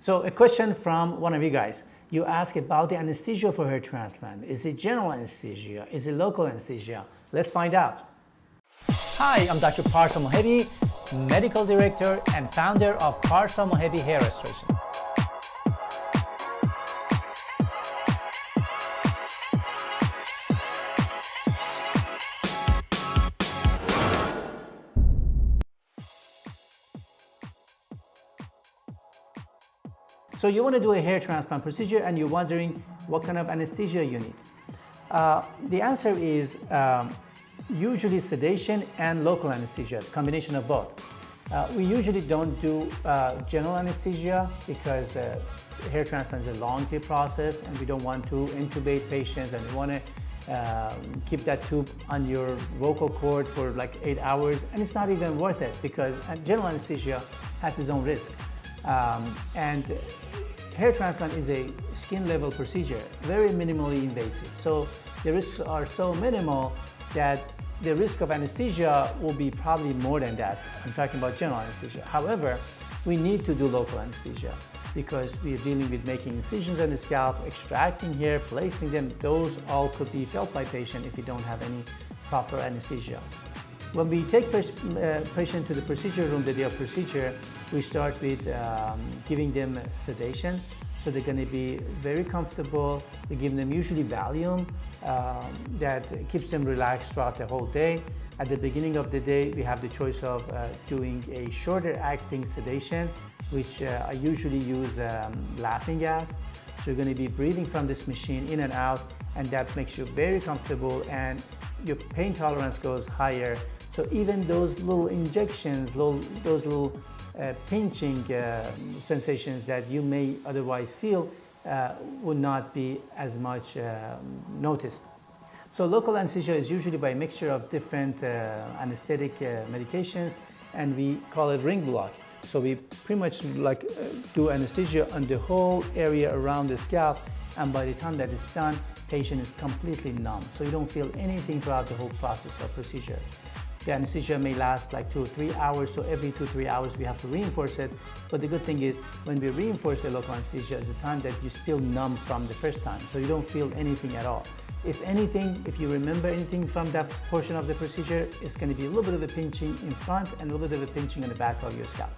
So a question from one of you guys. You ask about the anesthesia for hair transplant. Is it general anesthesia? Is it local anesthesia? Let's find out. Hi, I'm Dr. Parsa Mohebi, Medical Director and founder of Parsa Mohebi Hair Restoration. So you want to do a hair transplant procedure and you're wondering what kind of anesthesia you need. The answer is usually sedation and local anesthesia, a combination of both. We usually don't do general anesthesia because hair transplant is a long process and we don't want to intubate patients, and we want to keep that tube on your vocal cord for like 8 hours, and it's not even worth it because general anesthesia has its own risk. And hair transplant is a skin level procedure, very minimally invasive. So the risks are so minimal that the risk of anesthesia will be probably more than that. I'm talking about general anesthesia. However, we need to do local anesthesia because we are dealing with making incisions on the scalp, extracting hair, placing them. Those all could be felt by patient if you don't have any proper anesthesia. When we take patient to the procedure room, the day of procedure, we start with giving them sedation. So they're going to be very comfortable. We give them usually Valium that keeps them relaxed throughout the whole day. At the beginning of the day, we have the choice of doing a shorter acting sedation, which I usually use laughing gas. So you're going to be breathing from this machine in and out, and that makes you very comfortable and your pain tolerance goes higher. So even those little injections, those little pinching sensations that you may otherwise feel would not be as much noticed. So local anesthesia is usually by a mixture of different anesthetic medications, and we call it ring block. So we pretty much do anesthesia on the whole area around the scalp, and by the time that is done, patient is completely numb. So you don't feel anything throughout the whole process of procedure. The anesthesia may last like 2 or 3 hours, so every 2 or 3 hours we have to reinforce it. But the good thing is when we reinforce the local anesthesia is the time that you're still numb from the first time, so you don't feel anything at all. If anything, if you remember anything from that portion of the procedure, it's going to be a little bit of a pinching in front and a little bit of a pinching on the back of your scalp.